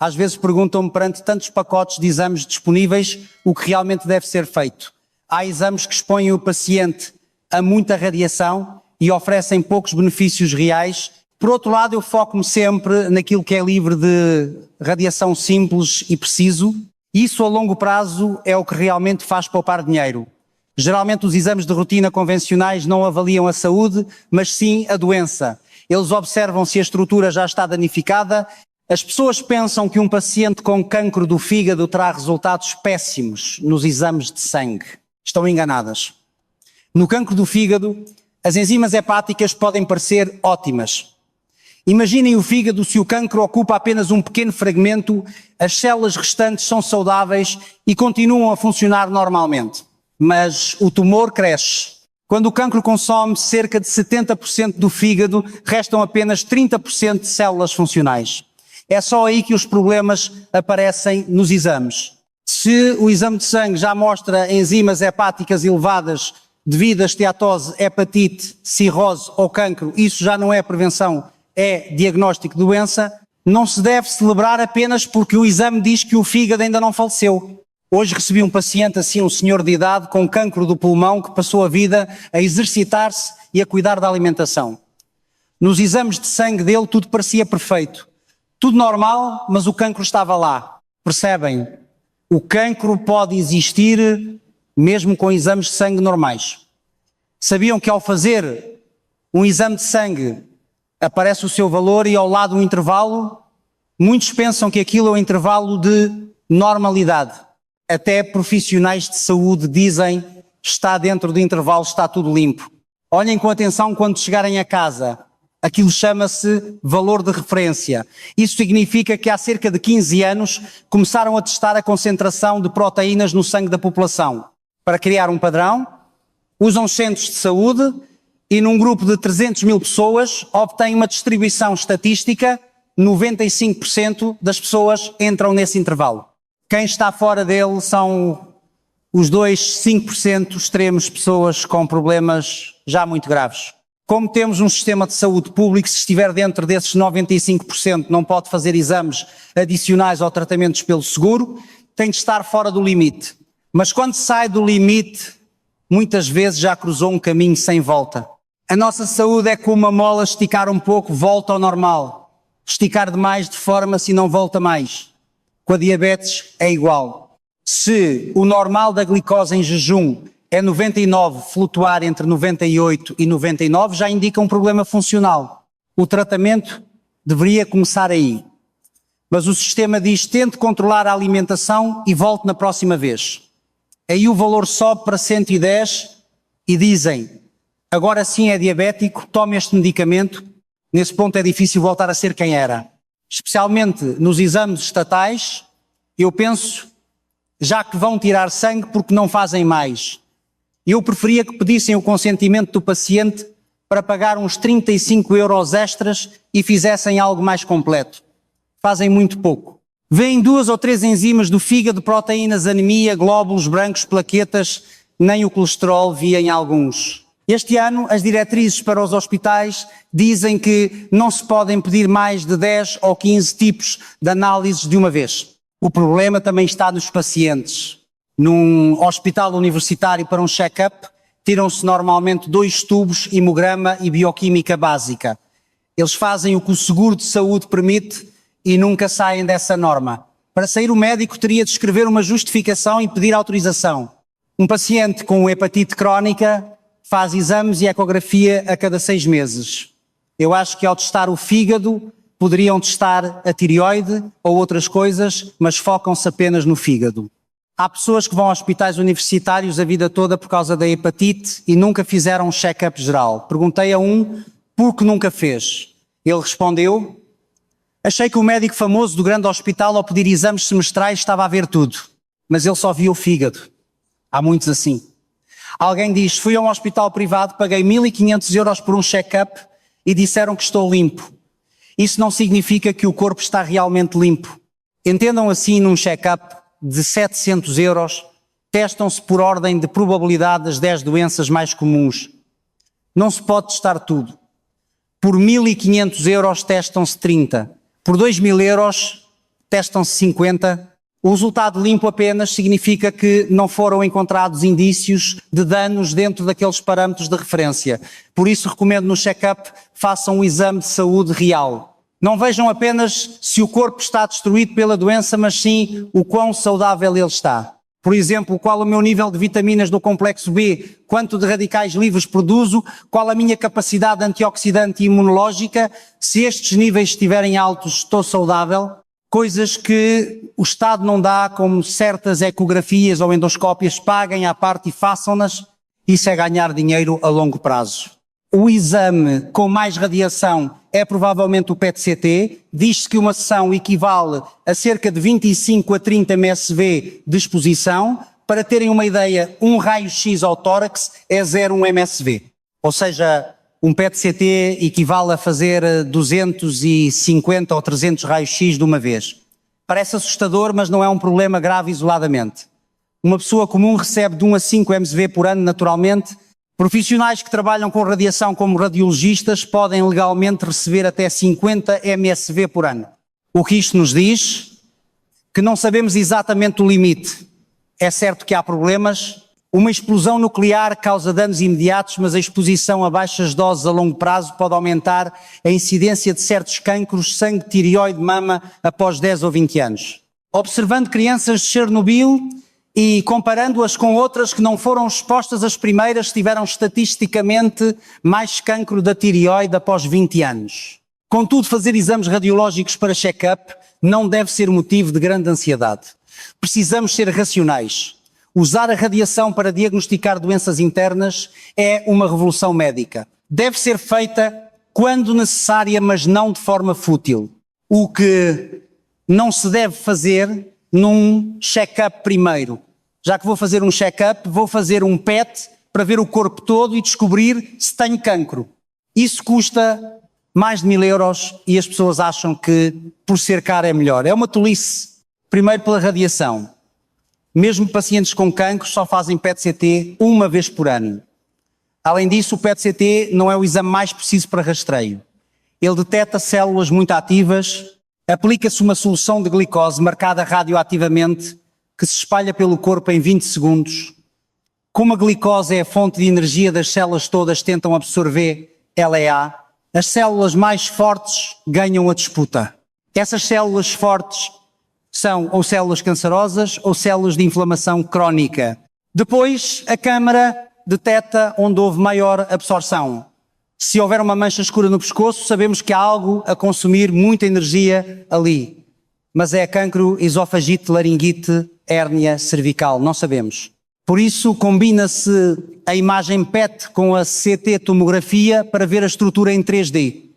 Às vezes perguntam-me, perante tantos pacotes de exames disponíveis, o que realmente deve ser feito. Há exames que expõem o paciente a muita radiação e oferecem poucos benefícios reais. Por outro lado, eu foco-me sempre naquilo que é livre de radiação simples e preciso. Isso, a longo prazo, é o que realmente faz poupar dinheiro. Geralmente os exames de rotina convencionais não avaliam a saúde, mas sim a doença. Eles observam se a estrutura já está danificada. As pessoas pensam que um paciente com cancro do fígado terá resultados péssimos nos exames de sangue. Estão enganadas. No cancro do fígado, as enzimas hepáticas podem parecer ótimas. Imaginem o fígado, se o cancro ocupa apenas um pequeno fragmento, as células restantes são saudáveis e continuam a funcionar normalmente. Mas o tumor cresce. Quando o cancro consome cerca de 70% do fígado, restam apenas 30% de células funcionais. É só aí que os problemas aparecem nos exames. Se o exame de sangue já mostra enzimas hepáticas elevadas devido a esteatose, hepatite, cirrose ou cancro, isso já não é prevenção, é diagnóstico de doença, não se deve celebrar apenas porque o exame diz que o fígado ainda não faleceu. Hoje recebi um paciente, assim, um senhor de idade, com cancro do pulmão, que passou a vida a exercitar-se e a cuidar da alimentação. Nos exames de sangue dele tudo parecia perfeito. Tudo normal, mas o cancro estava lá. Percebem? O cancro pode existir mesmo com exames de sangue normais. Sabiam que ao fazer um exame de sangue aparece o seu valor e ao lado um intervalo? Muitos pensam que aquilo é um intervalo de normalidade. Até profissionais de saúde dizem está dentro do intervalo, está tudo limpo. Olhem com atenção quando chegarem a casa. Aquilo chama-se valor de referência. Isso significa que há cerca de 15 anos começaram a testar a concentração de proteínas no sangue da população. Para criar um padrão, usam centros de saúde e num grupo de 300 mil pessoas obtêm uma distribuição estatística, 95% das pessoas entram nesse intervalo. Quem está fora dele são os 5% extremos, pessoas com problemas já muito graves. Como temos um sistema de saúde público, se estiver dentro desses 95% não pode fazer exames adicionais ou tratamentos pelo seguro, tem de estar fora do limite. Mas quando sai do limite, muitas vezes já cruzou um caminho sem volta. A nossa saúde é como uma mola, esticar um pouco, volta ao normal. Esticar demais, deforma-se e não volta mais. Com a diabetes é igual. Se o normal da glicose em jejum é 99, flutuar entre 98 e 99 já indica um problema funcional. O tratamento deveria começar aí. Mas o sistema diz, tente controlar a alimentação e volte na próxima vez. Aí o valor sobe para 110 e dizem, agora sim é diabético, tome este medicamento. Nesse ponto é difícil voltar a ser quem era. Especialmente nos exames estatais, eu penso, já que vão tirar sangue porque não fazem mais. Eu preferia que pedissem o consentimento do paciente para pagar uns 35 euros extras e fizessem algo mais completo. Fazem muito pouco. Vêem 2 ou 3 enzimas do fígado, proteínas, anemia, glóbulos brancos, plaquetas, nem o colesterol via em alguns. Este ano, as diretrizes para os hospitais dizem que não se podem pedir mais de 10 ou 15 tipos de análises de uma vez. O problema também está nos pacientes. Num hospital universitário para um check-up, tiram-se normalmente 2 tubos, hemograma e bioquímica básica. Eles fazem o que o seguro de saúde permite e nunca saem dessa norma. Para sair, o médico teria de escrever uma justificação e pedir autorização. Um paciente com hepatite crónica faz exames e ecografia a cada 6 meses. Eu acho que ao testar o fígado, poderiam testar a tireoide ou outras coisas, mas focam-se apenas no fígado. Há pessoas que vão a hospitais universitários a vida toda por causa da hepatite e nunca fizeram um check-up geral. Perguntei a um por que nunca fez. Ele respondeu, achei que o médico famoso do grande hospital ao pedir exames semestrais estava a ver tudo, mas ele só via o fígado. Há muitos assim. Alguém diz, fui a um hospital privado, paguei 1.500 euros por um check-up e disseram que estou limpo. Isso não significa que o corpo está realmente limpo. Entendam assim, num check-up de 700 euros, testam-se por ordem de probabilidade das 10 doenças mais comuns. Não se pode testar tudo. Por 1.500 euros testam-se 30. Por 2.000 euros testam-se 50. O resultado limpo apenas significa que não foram encontrados indícios de danos dentro daqueles parâmetros de referência. Por isso recomendo no check-up façam um exame de saúde real. Não vejam apenas se o corpo está destruído pela doença, mas sim o quão saudável ele está. Por exemplo, qual o meu nível de vitaminas do complexo B, quanto de radicais livres produzo, qual a minha capacidade antioxidante e imunológica. Se estes níveis estiverem altos, estou saudável. Coisas que o Estado não dá, como certas ecografias ou endoscópias, paguem à parte e façam-nas. Isso é ganhar dinheiro a longo prazo. O exame com mais radiação é provavelmente o PET-CT. Diz-se que uma sessão equivale a cerca de 25 a 30 MSV de exposição. Para terem uma ideia, um raio-x ao tórax é 0,1 MSV. Ou seja, um PET-CT equivale a fazer 250 ou 300 raios-x de uma vez. Parece assustador, mas não é um problema grave isoladamente. Uma pessoa comum recebe de 1 a 5 MSV por ano naturalmente. Profissionais que trabalham com radiação como radiologistas podem legalmente receber até 50 MSV por ano. O que isto nos diz? Que não sabemos exatamente o limite. É certo que há problemas. Uma explosão nuclear causa danos imediatos, mas a exposição a baixas doses a longo prazo pode aumentar a incidência de certos cancros, sangue, tireoide, mama, após 10 ou 20 anos. Observando crianças de Chernobyl e comparando-as com outras que não foram expostas às primeiras, tiveram estatisticamente mais cancro da tireoide após 20 anos. Contudo, fazer exames radiológicos para check-up não deve ser motivo de grande ansiedade. Precisamos ser racionais. Usar a radiação para diagnosticar doenças internas é uma revolução médica. Deve ser feita quando necessária, mas não de forma fútil. O que não se deve fazer num check-up primeiro. Já que vou fazer um check-up, vou fazer um PET para ver o corpo todo e descobrir se tenho cancro. Isso custa mais de 1.000 euros e as pessoas acham que por ser caro é melhor. É uma tolice. Primeiro pela radiação. Mesmo pacientes com cancro só fazem PET-CT uma vez por ano. Além disso, o PET-CT não é o exame mais preciso para rastreio. Ele detecta células muito ativas, aplica-se uma solução de glicose marcada radioativamente que se espalha pelo corpo em 20 segundos. Como a glicose é a fonte de energia das células todas tentam absorver LEA, as células mais fortes ganham a disputa. Essas células fortes são ou células cancerosas ou células de inflamação crónica. Depois, a câmara detecta onde houve maior absorção. Se houver uma mancha escura no pescoço, sabemos que há algo a consumir muita energia ali. Mas é cancro, esofagite, laringite, hérnia cervical, não sabemos. Por isso, combina-se a imagem PET com a CT tomografia para ver a estrutura em 3D.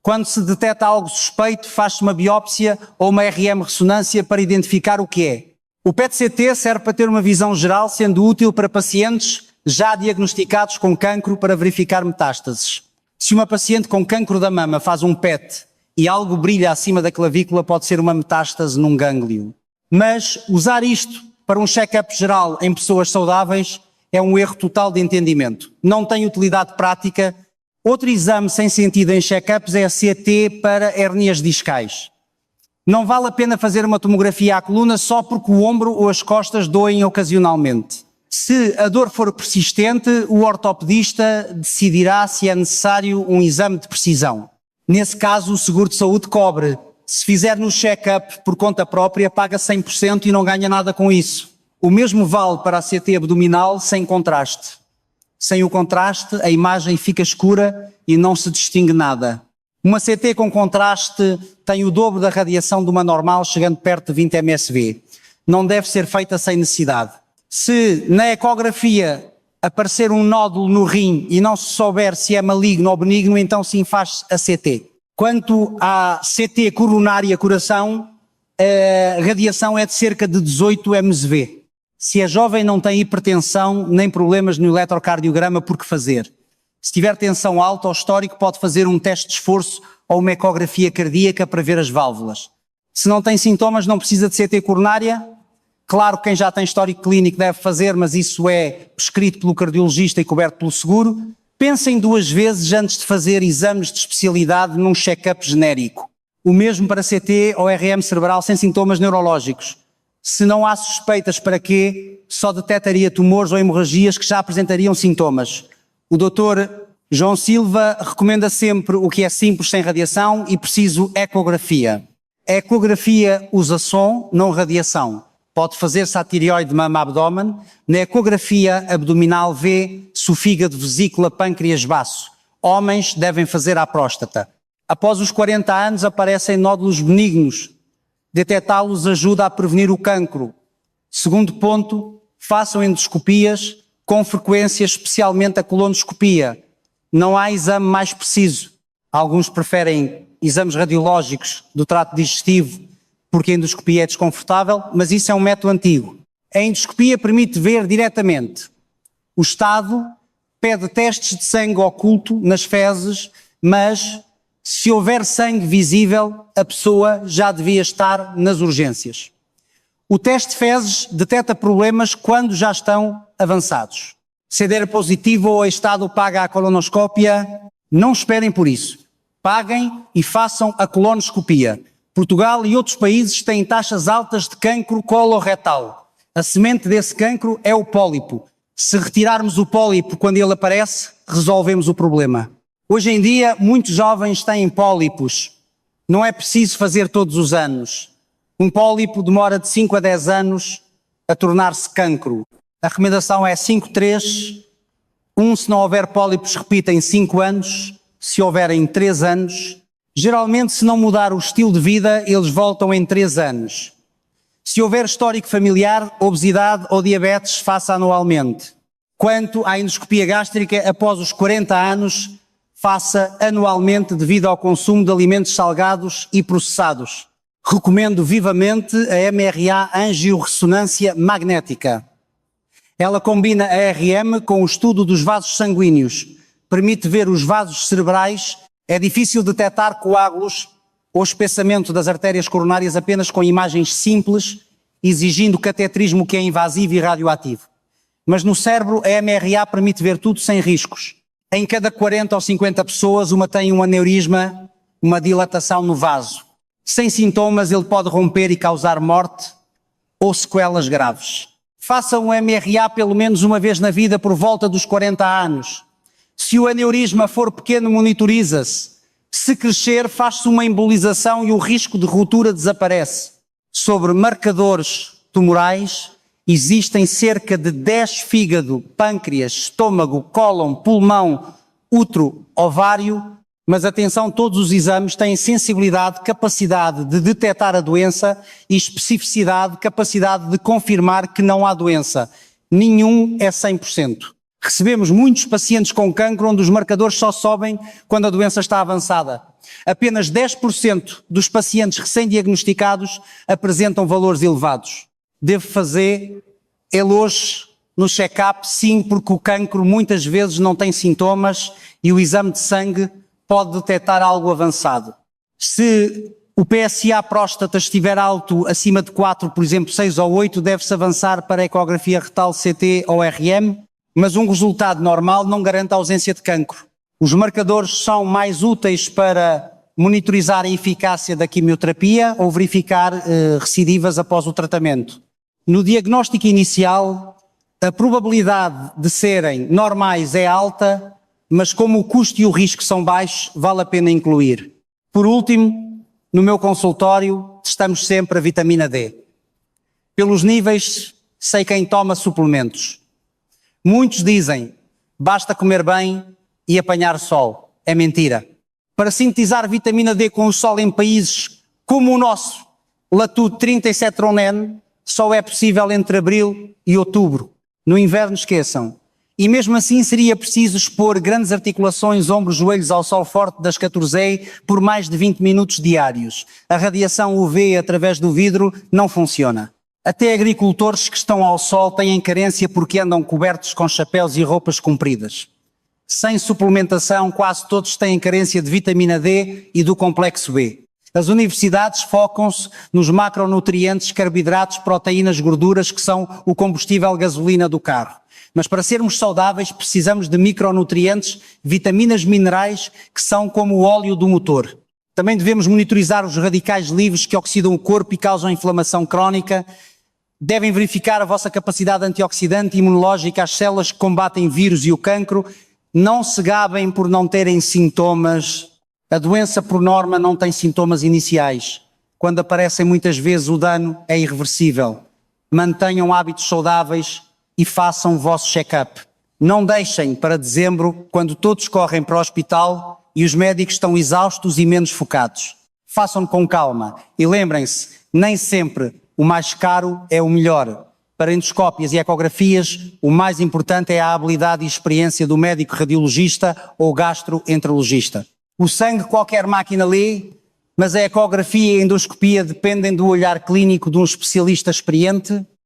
Quando se detecta algo suspeito, faz-se uma biópsia ou uma RM-ressonância para identificar o que é. O PET-CT serve para ter uma visão geral, sendo útil para pacientes já diagnosticados com cancro para verificar metástases. Se uma paciente com cancro da mama faz um PET e algo brilha acima da clavícula, pode ser uma metástase num gânglio. Mas usar isto para um check-up geral em pessoas saudáveis é um erro total de entendimento. Não tem utilidade prática. Outro exame sem sentido em check-ups é a CT para hérnias discais. Não vale a pena fazer uma tomografia à coluna só porque o ombro ou as costas doem ocasionalmente. Se a dor for persistente, o ortopedista decidirá se é necessário um exame de precisão. Nesse caso, o seguro de saúde cobre. Se fizer no check-up por conta própria, paga 100% e não ganha nada com isso. O mesmo vale para a CT abdominal sem contraste. Sem o contraste, a imagem fica escura e não se distingue nada. Uma CT com contraste tem o dobro da radiação de uma normal, chegando perto de 20 MSV. Não deve ser feita sem necessidade. Se na ecografia aparecer um nódulo no rim e não se souber se é maligno ou benigno, então sim faz a CT. Quanto à CT coronária coração, a radiação é de cerca de 18 MSV. Se a jovem não tem hipertensão nem problemas no eletrocardiograma, por que fazer? Se tiver tensão alta ou histórico, pode fazer um teste de esforço ou uma ecografia cardíaca para ver as válvulas. Se não tem sintomas, não precisa de CT coronária. Claro que quem já tem histórico clínico deve fazer, mas isso é prescrito pelo cardiologista e coberto pelo seguro. Pensem 2 vezes antes de fazer exames de especialidade num check-up genérico. O mesmo para CT ou RM cerebral sem sintomas neurológicos. Se não há suspeitas, para quê? Só detectaria tumores ou hemorragias que já apresentariam sintomas. O Dr. João Silva recomenda sempre o que é simples sem radiação e preciso ecografia. A ecografia usa som, não radiação. Pode fazer-se à tireoide, mama, abdômen. Na ecografia abdominal vê se o fígado, vesícula, pâncreas, baço. Homens devem fazer à próstata. Após os 40 anos aparecem nódulos benignos. Detectá-los ajuda a prevenir o cancro. Segundo ponto, façam endoscopias com frequência, especialmente a colonoscopia. Não há exame mais preciso. Alguns preferem exames radiológicos do trato digestivo porque a endoscopia é desconfortável, mas isso é um método antigo. A endoscopia permite ver diretamente. O Estado pede testes de sangue oculto nas fezes, mas se houver sangue visível, a pessoa já devia estar nas urgências. O teste de fezes detecta problemas quando já estão avançados. Se der positivo ou o Estado paga a colonoscópia, não esperem por isso. Paguem e façam a colonoscopia. Portugal e outros países têm taxas altas de cancro coloretal. A semente desse cancro é o pólipo. Se retirarmos o pólipo quando ele aparece, resolvemos o problema. Hoje em dia, muitos jovens têm pólipos. Não é preciso fazer todos os anos. Um pólipo demora de 5 a 10 anos a tornar-se cancro. A recomendação é 5-3. Se não houver pólipos, repita em 5 anos. Se houver em 3 anos. Geralmente, se não mudar o estilo de vida, eles voltam em 3 anos. Se houver histórico familiar, obesidade ou diabetes, faça anualmente. Quanto à endoscopia gástrica, após os 40 anos, faça anualmente devido ao consumo de alimentos salgados e processados. Recomendo vivamente a MRA angiorressonância magnética. Ela combina a RM com o estudo dos vasos sanguíneos, permite ver os vasos cerebrais. É difícil detectar coágulos ou espessamento das artérias coronárias apenas com imagens simples, exigindo catetrismo que é invasivo e radioativo. Mas no cérebro a MRA permite ver tudo sem riscos. Em cada 40 ou 50 pessoas, uma tem um aneurisma, uma dilatação no vaso. Sem sintomas, ele pode romper e causar morte ou sequelas graves. Façam um MRA pelo menos uma vez na vida por volta dos 40 anos. Se o aneurisma for pequeno, monitoriza-se. Se crescer, faz-se uma embolização e o risco de ruptura desaparece. Sobre marcadores tumorais, existem cerca de 10 fígado, pâncreas, estômago, cólon, pulmão, útero, ovário, mas atenção, todos os exames têm sensibilidade, capacidade de detectar a doença e especificidade, capacidade de confirmar que não há doença. Nenhum é 100%. Recebemos muitos pacientes com cancro onde os marcadores só sobem quando a doença está avançada. Apenas 10% dos pacientes recém-diagnosticados apresentam valores elevados. Devo fazer hoje no check-up? Sim, porque o cancro muitas vezes não tem sintomas e o exame de sangue pode detectar algo avançado. Se o PSA próstata estiver alto, acima de 4, por exemplo 6 ou 8, deve-se avançar para a ecografia retal CT ou RM, mas um resultado normal não garante a ausência de cancro. Os marcadores são mais úteis para monitorizar a eficácia da quimioterapia ou verificar recidivas após o tratamento. No diagnóstico inicial, a probabilidade de serem normais é alta, mas como o custo e o risco são baixos, vale a pena incluir. Por último, no meu consultório, testamos sempre a vitamina D. Pelos níveis, sei quem toma suplementos. Muitos dizem, basta comer bem e apanhar sol. É mentira. Para sintetizar vitamina D com o sol em países como o nosso, latitude 37 Ronen, só é possível entre abril e outubro. No inverno, esqueçam. E mesmo assim seria preciso expor grandes articulações, ombros, joelhos ao sol forte das 14 por mais de 20 minutos diários. A radiação UV através do vidro não funciona. Até agricultores que estão ao sol têm carência porque andam cobertos com chapéus e roupas compridas. Sem suplementação, quase todos têm carência de vitamina D e do complexo B. As universidades focam-se nos macronutrientes, carboidratos, proteínas, gorduras, que são o combustível gasolina do carro. Mas para sermos saudáveis precisamos de micronutrientes, vitaminas, minerais, que são como o óleo do motor. Também devemos monitorizar os radicais livres que oxidam o corpo e causam inflamação crónica. Devem verificar a vossa capacidade antioxidante e imunológica às células que combatem vírus e o cancro. Não se gabem por não terem sintomas. A doença, por norma, não tem sintomas iniciais. Quando aparecem muitas vezes, o dano é irreversível. Mantenham hábitos saudáveis e façam o vosso check-up. Não deixem para dezembro, quando todos correm para o hospital e os médicos estão exaustos e menos focados. Façam com calma e lembrem-se, nem sempre o mais caro é o melhor. Para endoscópias e ecografias, o mais importante é a habilidade e experiência do médico radiologista ou gastroenterologista. O sangue qualquer máquina lê, mas a ecografia e a endoscopia dependem do olhar clínico de um especialista experiente.